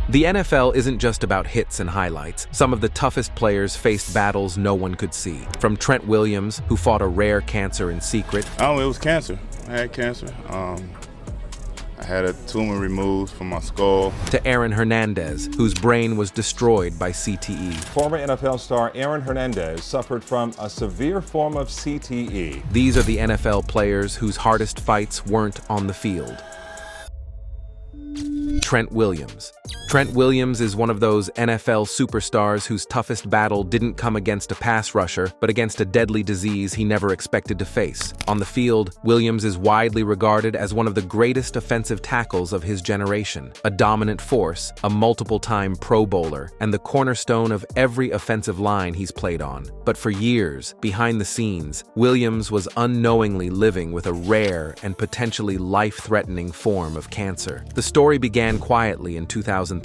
The NFL isn't just about hits and highlights. Some of the toughest players faced battles no one could see. From Trent Williams, who fought a rare cancer in secret. It was cancer. I had cancer. I had a tumor removed from my skull. To Aaron Hernandez, whose brain was destroyed by CTE. Former NFL star Aaron Hernandez suffered from a severe form of CTE. These are the NFL players whose hardest fights weren't on the field. Trent Williams. Trent Williams is one of those NFL superstars whose toughest battle didn't come against a pass rusher, but against a deadly disease he never expected to face. On the field, Williams is widely regarded as one of the greatest offensive tackles of his generation, a dominant force, a multiple-time Pro Bowler, and the cornerstone of every offensive line he's played on. But for years, behind the scenes, Williams was unknowingly living with a rare and potentially life-threatening form of cancer. The story began quietly in 2013,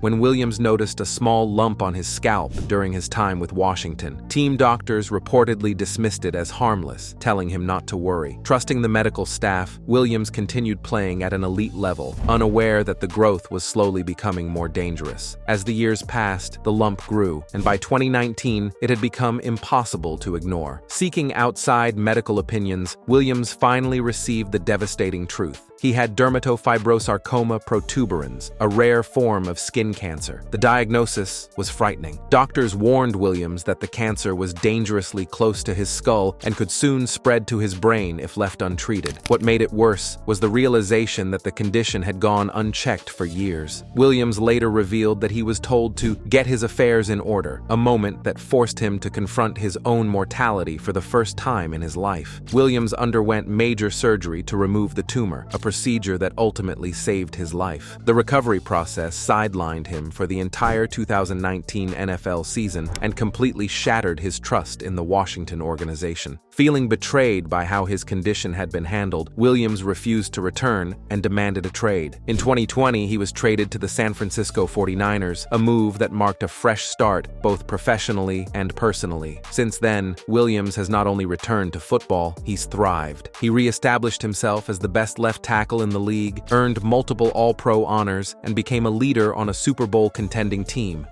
when Williams noticed a small lump on his scalp during his time with Washington. Team doctors reportedly dismissed it as harmless, telling him not to worry. Trusting the medical staff, Williams continued playing at an elite level, unaware that the growth was slowly becoming more dangerous. As the years passed, the lump grew, and by 2019, it had become impossible to ignore. Seeking outside medical opinions, Williams finally received the devastating truth. He had dermatofibrosarcoma protuberans, a rare form of skin cancer. The diagnosis was frightening. Doctors warned Williams that the cancer was dangerously close to his skull and could soon spread to his brain if left untreated. What made it worse was the realization that the condition had gone unchecked for years. Williams later revealed that he was told to get his affairs in order, a moment that forced him to confront his own mortality for the first time in his life. Williams underwent major surgery to remove the tumor, a procedure that ultimately saved his life. The recovery process sidelined him for the entire 2019 NFL season and completely shattered his trust in the Washington organization. Feeling betrayed by how his condition had been handled, Williams refused to return and demanded a trade. In 2020, he was traded to the San Francisco 49ers, a move that marked a fresh start both professionally and personally. Since then, Williams has not only returned to football, he's thrived. He re-established himself as the best left tackle in the league, earned multiple All-Pro honors, and became a leader on a Super Bowl contending team.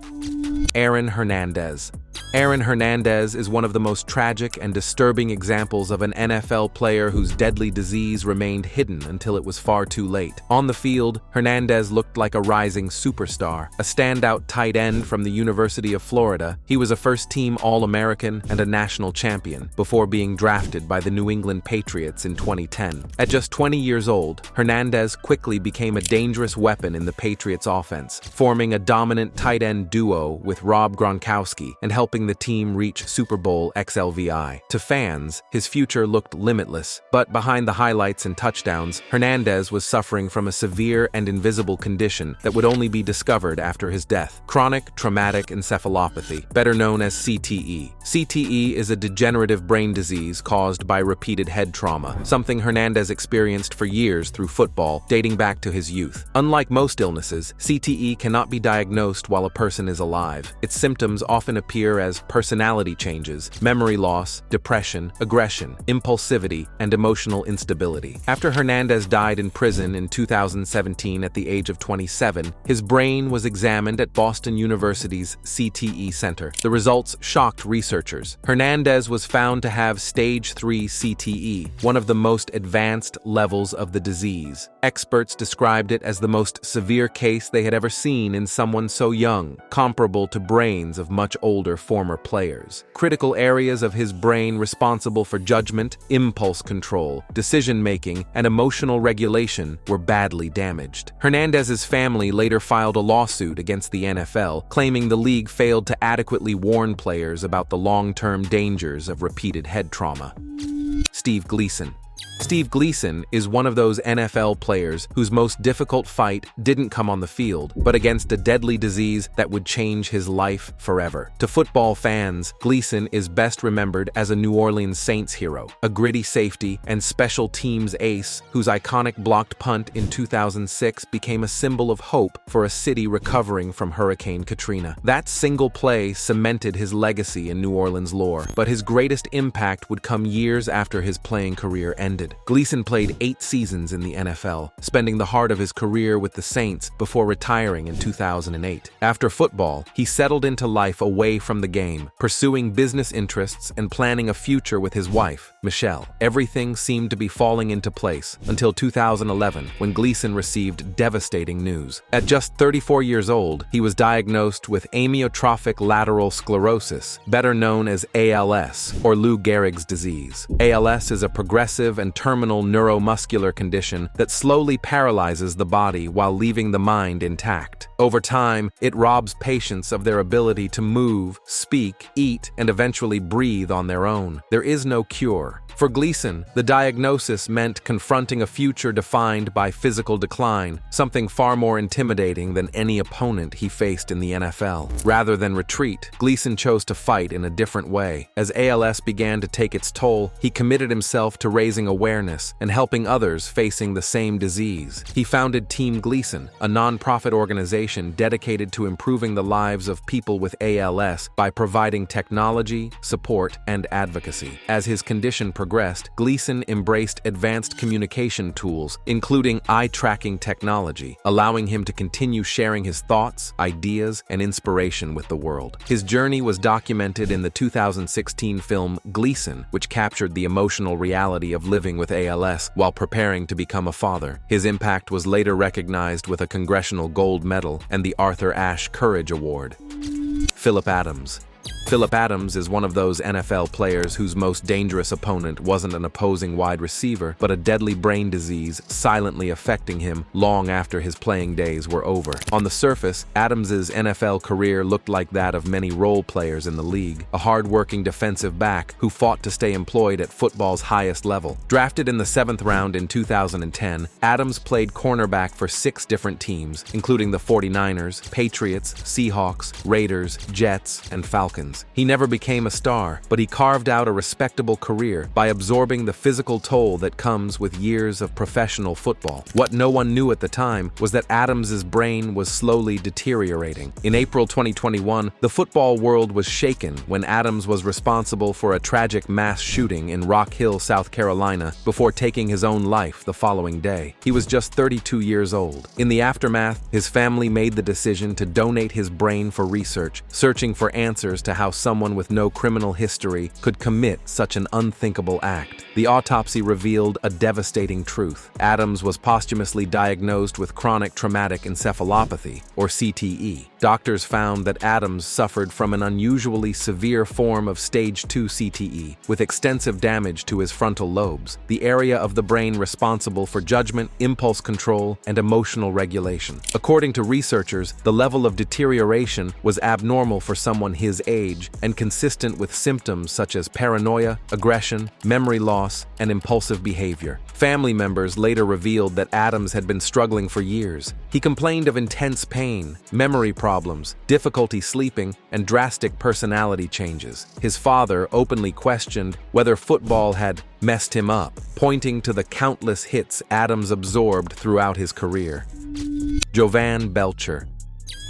Aaron Hernandez. Aaron Hernandez is one of the most tragic and disturbing examples of an NFL player whose deadly disease remained hidden until it was far too late. On the field, Hernandez looked like a rising superstar, a standout tight end from the University of Florida. He was a first-team All-American and a national champion before being drafted by the New England Patriots in 2010. At just 20 years old, Hernandez quickly became a dangerous weapon in the Patriots' offense, forming a dominant tight end duo with Rob Gronkowski and helping the team reach Super Bowl XLVI. To fans, his future looked limitless, but behind the highlights and touchdowns, Hernandez was suffering from a severe and invisible condition that would only be discovered after his death: chronic traumatic encephalopathy, better known as CTE. CTE is a degenerative brain disease caused by repeated head trauma, something Hernandez experienced for years through football, dating back to his youth. Unlike most illnesses, CTE cannot be diagnosed while a person is alive. Its symptoms often appear as personality changes, memory loss, depression, aggression, impulsivity, and emotional instability. After Hernandez died in prison in 2017 at the age of 27, his brain was examined at Boston University's CTE Center. The results shocked researchers. Hernandez was found to have stage 3 CTE, one of the most advanced levels of the disease. Experts described it as the most severe case they had ever seen in someone so young, comparable to brains of much older former players. Critical areas of his brain responsible for judgment, impulse control, decision-making, and emotional regulation were badly damaged. Hernandez's family later filed a lawsuit against the NFL, claiming the league failed to adequately warn players about the long-term dangers of repeated head trauma. Steve Gleason. Steve Gleason is one of those NFL players whose most difficult fight didn't come on the field, but against a deadly disease that would change his life forever. To football fans, Gleason is best remembered as a New Orleans Saints hero, a gritty safety and special teams ace whose iconic blocked punt in 2006 became a symbol of hope for a city recovering from Hurricane Katrina. That single play cemented his legacy in New Orleans lore, but his greatest impact would come years after his playing career ended. Gleason played 8 seasons in the NFL, spending the heart of his career with the Saints before retiring in 2008. After football, he settled into life away from the game, pursuing business interests and planning a future with his wife, Michelle. Everything seemed to be falling into place until 2011, when Gleason received devastating news. At just 34 years old, he was diagnosed with amyotrophic lateral sclerosis, better known as ALS, or Lou Gehrig's disease. ALS is a progressive and terminal neuromuscular condition that slowly paralyzes the body while leaving the mind intact. Over time, it robs patients of their ability to move, speak, eat, and eventually breathe on their own. There is no cure. For Gleason, the diagnosis meant confronting a future defined by physical decline, something far more intimidating than any opponent he faced in the NFL. Rather than retreat, Gleason chose to fight in a different way. As ALS began to take its toll, he committed himself to raising awareness and helping others facing the same disease. He founded Team Gleason, a nonprofit organization dedicated to improving the lives of people with ALS by providing technology, support, and advocacy. As his condition progressed, Gleason embraced advanced communication tools, including eye-tracking technology, allowing him to continue sharing his thoughts, ideas, and inspiration with the world. His journey was documented in the 2016 film Gleason, which captured the emotional reality of living with ALS while preparing to become a father. His impact was later recognized with a Congressional Gold Medal and the Arthur Ashe Courage Award. Phillip Adams. Phillip Adams is one of those NFL players whose most dangerous opponent wasn't an opposing wide receiver, but a deadly brain disease silently affecting him long after his playing days were over. On the surface, Adams's NFL career looked like that of many role players in the league, a hard-working defensive back who fought to stay employed at football's highest level. Drafted in the 7th round in 2010, Adams played cornerback for 6 different teams, including the 49ers, Patriots, Seahawks, Raiders, Jets, and Falcons. He never became a star, but he carved out a respectable career by absorbing the physical toll that comes with years of professional football. What no one knew at the time was that Adams's brain was slowly deteriorating. In April 2021, the football world was shaken when Adams was responsible for a tragic mass shooting in Rock Hill, South Carolina, before taking his own life the following day. He was just 32 years old. In the aftermath, his family made the decision to donate his brain for research, searching for answers to how someone with no criminal history could commit such an unthinkable act. The autopsy revealed a devastating truth. Adams was posthumously diagnosed with chronic traumatic encephalopathy, or CTE. Doctors found that Adams suffered from an unusually severe form of stage 2 CTE, with extensive damage to his frontal lobes, the area of the brain responsible for judgment, impulse control, and emotional regulation. According to researchers, the level of deterioration was abnormal for someone his age and consistent with symptoms such as paranoia, aggression, memory loss, and impulsive behavior. Family members later revealed that Adams had been struggling for years. He complained of intense pain, memory problems, difficulty sleeping, and drastic personality changes. His father openly questioned whether football had messed him up, pointing to the countless hits Adams absorbed throughout his career. Jovan Belcher.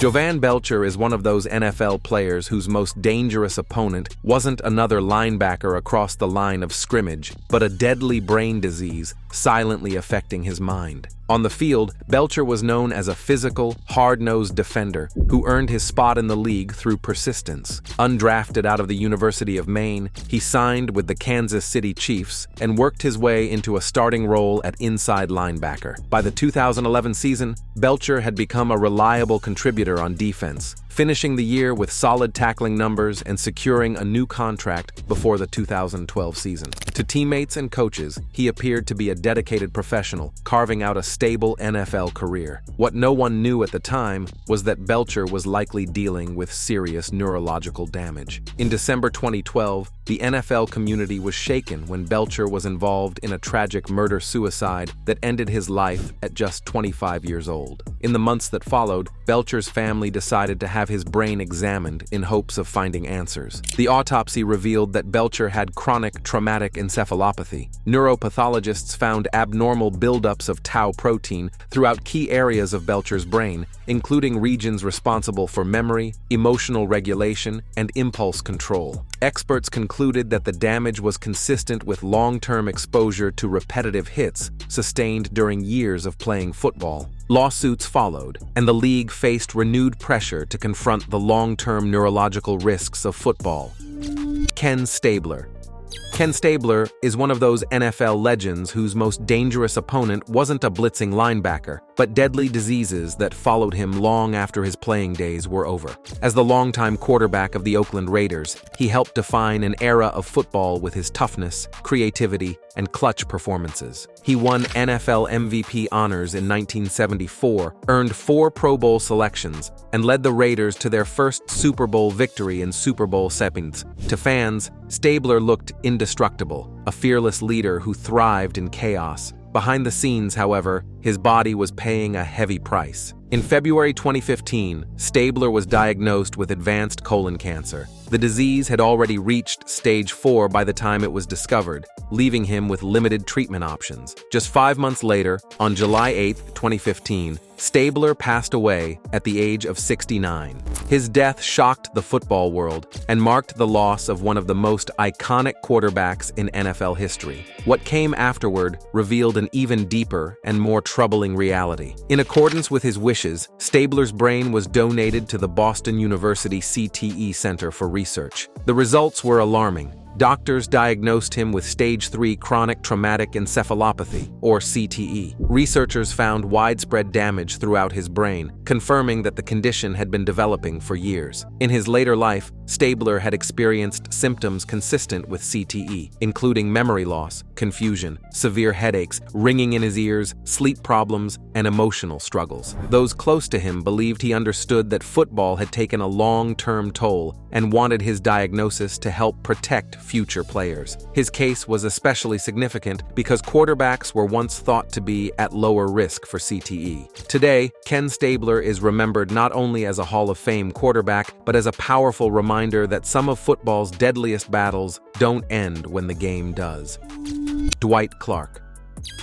Jovan Belcher is one of those NFL players whose most dangerous opponent wasn't another linebacker across the line of scrimmage, but a deadly brain disease silently affecting his mind. On the field, Belcher was known as a physical, hard-nosed defender who earned his spot in the league through persistence. Undrafted out of the University of Maine, he signed with the Kansas City Chiefs and worked his way into a starting role at inside linebacker. By the 2011 season, Belcher had become a reliable contributor on defense, finishing the year with solid tackling numbers and securing a new contract before the 2012 season. To teammates and coaches, he appeared to be a dedicated professional, carving out a stable NFL career. What no one knew at the time was that Belcher was likely dealing with serious neurological damage. In December 2012, the NFL community was shaken when Belcher was involved in a tragic murder-suicide that ended his life at just 25 years old. In the months that followed, Belcher's family decided to have have his brain examined in hopes of finding answers. The autopsy revealed that Belcher had chronic traumatic encephalopathy. Neuropathologists found abnormal buildups of tau protein throughout key areas of Belcher's brain, including regions responsible for memory, emotional regulation, and impulse control. Experts concluded that the damage was consistent with long-term exposure to repetitive hits sustained during years of playing football. Lawsuits followed, and the league faced renewed pressure to confront the long-term neurological risks of football. Ken Stabler. Ken Stabler is one of those NFL legends whose most dangerous opponent wasn't a blitzing linebacker, but deadly diseases that followed him long after his playing days were over. As the longtime quarterback of the Oakland Raiders, he helped define an era of football with his toughness, creativity, and clutch performances. He won NFL MVP honors in 1974, earned 4 Pro Bowl selections, and led the Raiders to their first Super Bowl victory in Super Bowl 7. To fans, Stabler looked indestructible, a fearless leader who thrived in chaos. Behind the scenes, however, his body was paying a heavy price. In February 2015, Stabler was diagnosed with advanced colon cancer. The disease had already reached stage 4 by the time it was discovered, leaving him with limited treatment options. Just 5 months later, on July 8, 2015, Stabler passed away at the age of 69. His death shocked the football world and marked the loss of one of the most iconic quarterbacks in NFL history. What came afterward revealed an even deeper and more troubling reality. In accordance with his wishes, Stabler's brain was donated to the Boston University CTE Center for Research. The results were alarming. Doctors diagnosed him with stage 3 chronic traumatic encephalopathy, or CTE. Researchers found widespread damage throughout his brain, confirming that the condition had been developing for years. In his later life, Stabler had experienced symptoms consistent with CTE, including memory loss, confusion, severe headaches, ringing in his ears, sleep problems, and emotional struggles. Those close to him believed he understood that football had taken a long-term toll and wanted his diagnosis to help protect future players. His case was especially significant because quarterbacks were once thought to be at lower risk for CTE. Today, Ken Stabler is remembered not only as a Hall of Fame quarterback, but as a powerful reminder that some of football's deadliest battles don't end when the game does. Dwight Clark.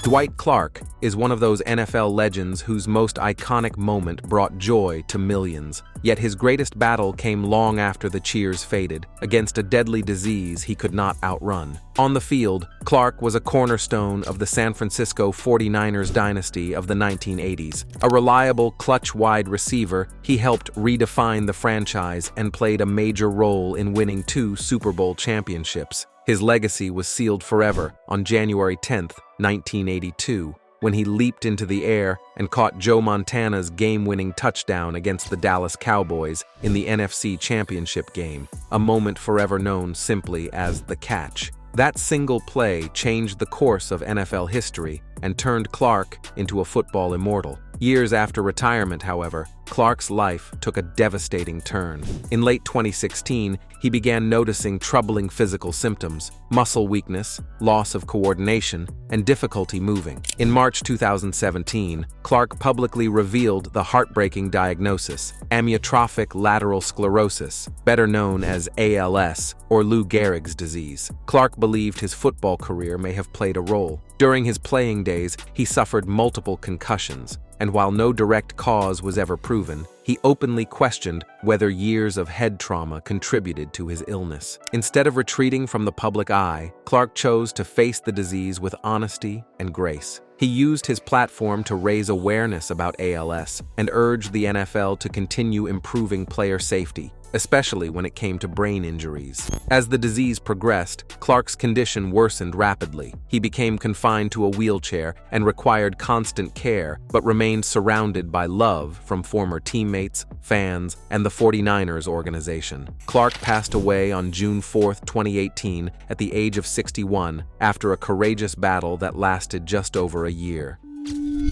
Dwight Clark is one of those NFL legends whose most iconic moment brought joy to millions. Yet his greatest battle came long after the cheers faded, against a deadly disease he could not outrun. On the field, Clark was a cornerstone of the San Francisco 49ers dynasty of the 1980s. A reliable, clutch-wide receiver, he helped redefine the franchise and played a major role in winning 2 Super Bowl championships. His legacy was sealed forever on January 10, 1982, when he leaped into the air and caught Joe Montana's game-winning touchdown against the Dallas Cowboys in the NFC Championship game, a moment forever known simply as the catch. That single play changed the course of NFL history and turned Clark into a football immortal. Years after retirement, however, Clark's life took a devastating turn. In late 2016, he began noticing troubling physical symptoms: muscle weakness, loss of coordination, and difficulty moving. In March 2017, Clark publicly revealed the heartbreaking diagnosis: amyotrophic lateral sclerosis, better known as ALS, or Lou Gehrig's disease. Clark believed his football career may have played a role. During his playing days, he suffered multiple concussions, and while no direct cause was ever proven, he openly questioned whether years of head trauma contributed to his illness. Instead of retreating from the public eye, Clark chose to face the disease with honesty and grace. He used his platform to raise awareness about ALS and urged the NFL to continue improving player safety, especially when it came to brain injuries. As the disease progressed, Clark's condition worsened rapidly. He became confined to a wheelchair and required constant care, but remained surrounded by love from former teammates, fans, and the 49ers organization. Clark passed away on June 4, 2018, at the age of 61, after a courageous battle that lasted just over a year.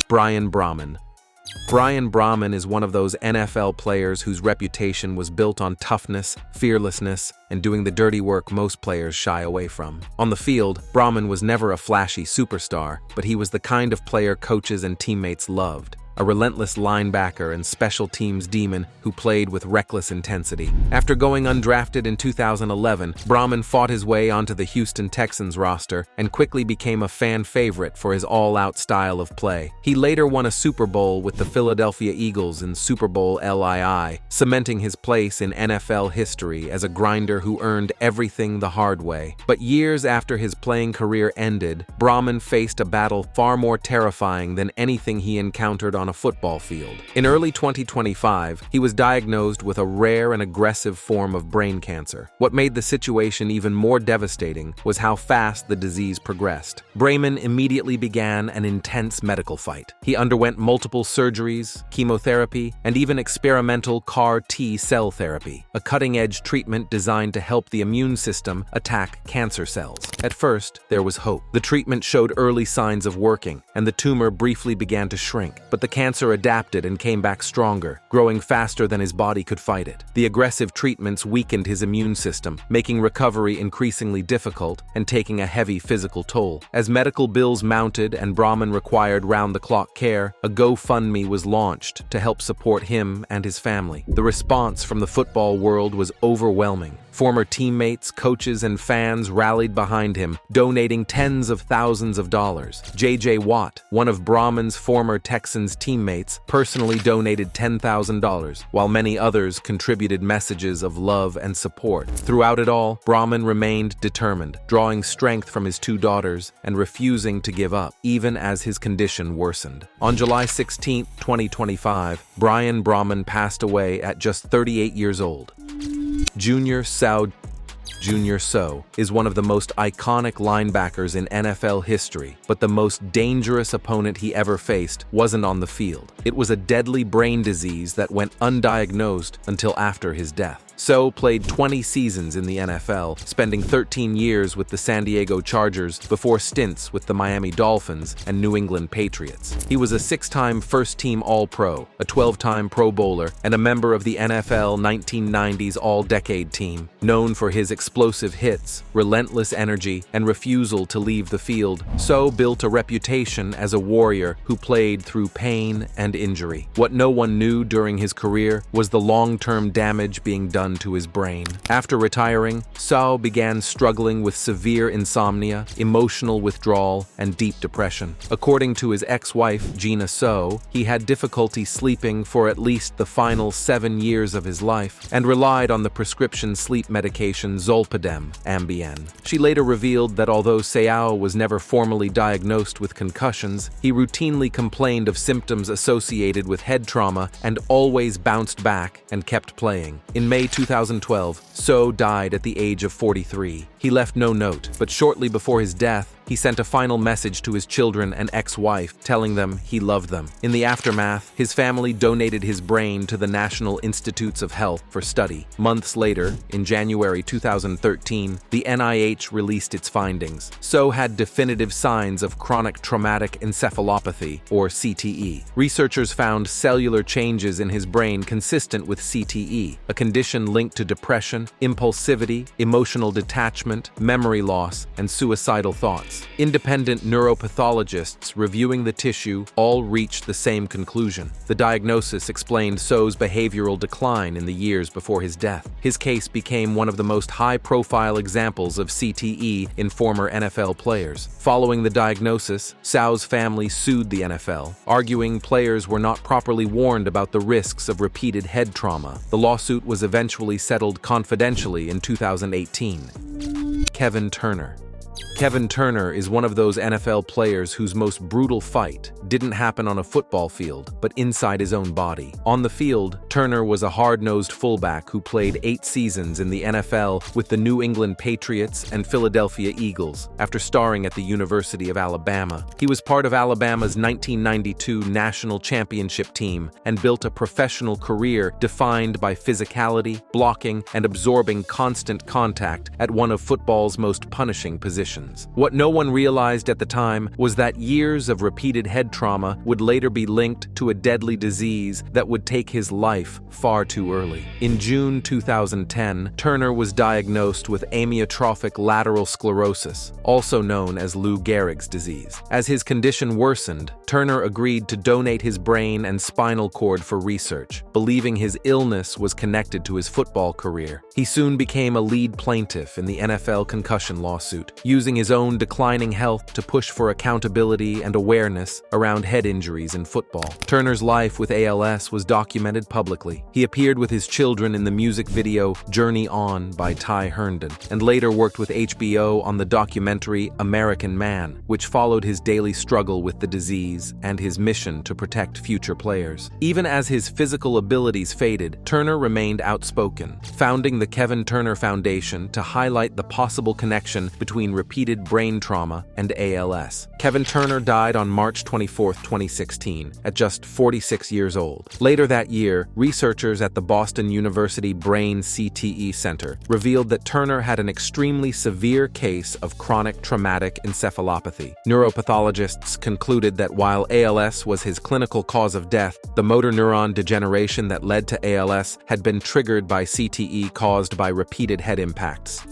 Brian Brahman. Brian Brahman is one of those NFL players whose reputation was built on toughness, fearlessness, and doing the dirty work most players shy away from. On the field, Brahman was never a flashy superstar, but he was the kind of player coaches and teammates loved. a relentless linebacker and special teams demon who played with reckless intensity. After going undrafted in 2011, Brahman fought his way onto the Houston Texans roster and quickly became a fan favorite for his all-out style of play. He later won a Super Bowl with the Philadelphia Eagles in Super Bowl LII, cementing his place in NFL history as a grinder who earned everything the hard way. But years after his playing career ended, Brahman faced a battle far more terrifying than anything he encountered on a football field. In early 2025, he was diagnosed with a rare and aggressive form of brain cancer. What made the situation even more devastating was how fast the disease progressed. Brahman immediately began an intense medical fight. He underwent multiple surgeries, chemotherapy, and even experimental CAR T-cell therapy, a cutting-edge treatment designed to help the immune system attack cancer cells. At first, there was hope. The treatment showed early signs of working, and the tumor briefly began to shrink. But the cancer adapted and came back stronger, growing faster than his body could fight it. The aggressive treatments weakened his immune system, making recovery increasingly difficult and taking a heavy physical toll. As medical bills mounted and Brahman required round-the-clock care, a GoFundMe was launched to help support him and his family. The response from the football world was overwhelming. Former teammates, coaches, and fans rallied behind him, donating tens of thousands of dollars. J.J. Watt, one of Brahman's former Texans teammates, personally donated $10,000, while many others contributed messages of love and support. Throughout it all, Brahman remained determined, drawing strength from his two daughters and refusing to give up, even as his condition worsened. On July 16, 2025, Brian Brahman passed away at just 38 years old. Junior Seau is one of the most iconic linebackers in NFL history, but the most dangerous opponent he ever faced wasn't on the field. It was a deadly brain disease that went undiagnosed until after his death. Seau played 20 seasons in the NFL, spending 13 years with the San Diego Chargers before stints with the Miami Dolphins and New England Patriots. He was a 6-time first-team All-Pro, a 12-time Pro Bowler, and a member of the NFL 1990s All-Decade team. Known for his explosive hits, relentless energy, and refusal to leave the field, Seau built a reputation as a warrior who played through pain and injury. What no one knew during his career was the long-term damage being done to his brain. After retiring, Seau began struggling with severe insomnia, emotional withdrawal, and deep depression. According to his ex-wife, Gina Seau, he had difficulty sleeping for at least the final 7 years of his life and relied on the prescription sleep medication Zolpidem, Ambien. She later revealed that although Seau was never formally diagnosed with concussions, he routinely complained of symptoms associated with head trauma and always bounced back and kept playing. In May 2012, Seau died at the age of 43. He left no note, but shortly before his death, he sent a final message to his children and ex-wife, telling them he loved them. In the aftermath, his family donated his brain to the National Institutes of Health for study. Months later, in January 2013, the NIH released its findings. Seau had definitive signs of chronic traumatic encephalopathy, or CTE. Researchers found cellular changes in his brain consistent with CTE, a condition linked to depression, impulsivity, emotional detachment, memory loss, and suicidal thoughts. Independent neuropathologists reviewing the tissue all reached the same conclusion. The diagnosis explained Seau's behavioral decline in the years before his death. His case became one of the most high-profile examples of CTE in former NFL players. Following the diagnosis, Seau's family sued the NFL, arguing players were not properly warned about the risks of repeated head trauma. The lawsuit was eventually settled confidentially in 2018. Kevin Turner. Kevin Turner is one of those NFL players whose most brutal fight didn't happen on a football field, but inside his own body. On the field, Turner was a hard-nosed fullback who played 8 seasons in the NFL with the New England Patriots and Philadelphia Eagles, after starring at the University of Alabama. He was part of Alabama's 1992 national championship team and built a professional career defined by physicality, blocking, and absorbing constant contact at one of football's most punishing positions. conditions. What no one realized at the time was that years of repeated head trauma would later be linked to a deadly disease that would take his life far too early. In June 2010, Turner was diagnosed with amyotrophic lateral sclerosis, also known as Lou Gehrig's disease. As his condition worsened, Turner agreed to donate his brain and spinal cord for research, believing his illness was connected to his football career. He soon became a lead plaintiff in the NFL concussion lawsuit, using his own declining health to push for accountability and awareness around head injuries in football. Turner's life with ALS was documented publicly. He appeared with his children in the music video Journey On by Ty Herndon, and later worked with HBO on the documentary American Man, which followed his daily struggle with the disease and his mission to protect future players. Even as his physical abilities faded, Turner remained outspoken, founding the Kevin Turner Foundation to highlight the possible connection between repeated brain trauma and ALS. Kevin Turner died on March 24, 2016, at just 46 years old. Later that year, researchers at the Boston University Brain CTE Center revealed that Turner had an extremely severe case of chronic traumatic encephalopathy. Neuropathologists concluded that while ALS was his clinical cause of death, the motor neuron degeneration that led to ALS had been triggered by CTE caused by repeated head impacts.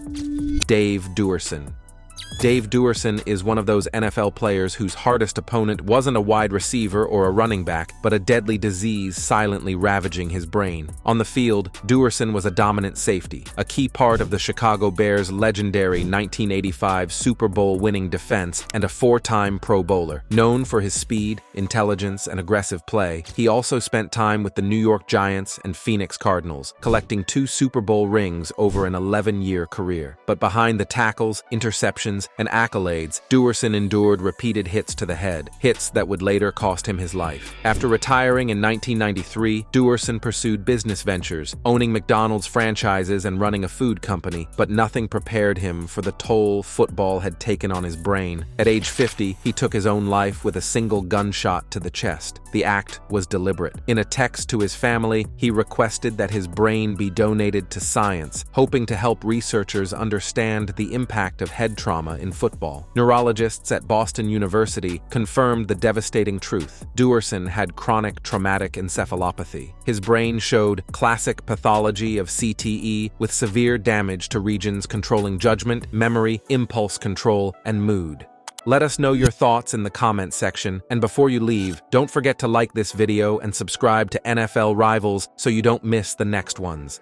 Dave Duerson. Dave Duerson is one of those NFL players whose hardest opponent wasn't a wide receiver or a running back, but a deadly disease silently ravaging his brain. On the field, Duerson was a dominant safety, a key part of the Chicago Bears' legendary 1985 Super Bowl winning defense, and a four-time Pro Bowler. Known for his speed, intelligence, and aggressive play, he also spent time with the New York Giants and Phoenix Cardinals, collecting 2 Super Bowl rings over an 11-year career. But behind the tackles, interceptions, and accolades, Duerson endured repeated hits to the head, hits that would later cost him his life. After retiring in 1993, Duerson pursued business ventures, owning McDonald's franchises and running a food company, but nothing prepared him for the toll football had taken on his brain. At age 50, he took his own life with a single gunshot to the chest. The act was deliberate. In a text to his family, he requested that his brain be donated to science, hoping to help researchers understand the impact of head trauma in football. Neurologists at Boston University confirmed the devastating truth. Duerson had chronic traumatic encephalopathy. His brain showed classic pathology of CTE with severe damage to regions controlling judgment, memory, impulse control, and mood. Let us know your thoughts in the comments section, and before you leave, don't forget to like this video and subscribe to NFL Rivals so you don't miss the next ones.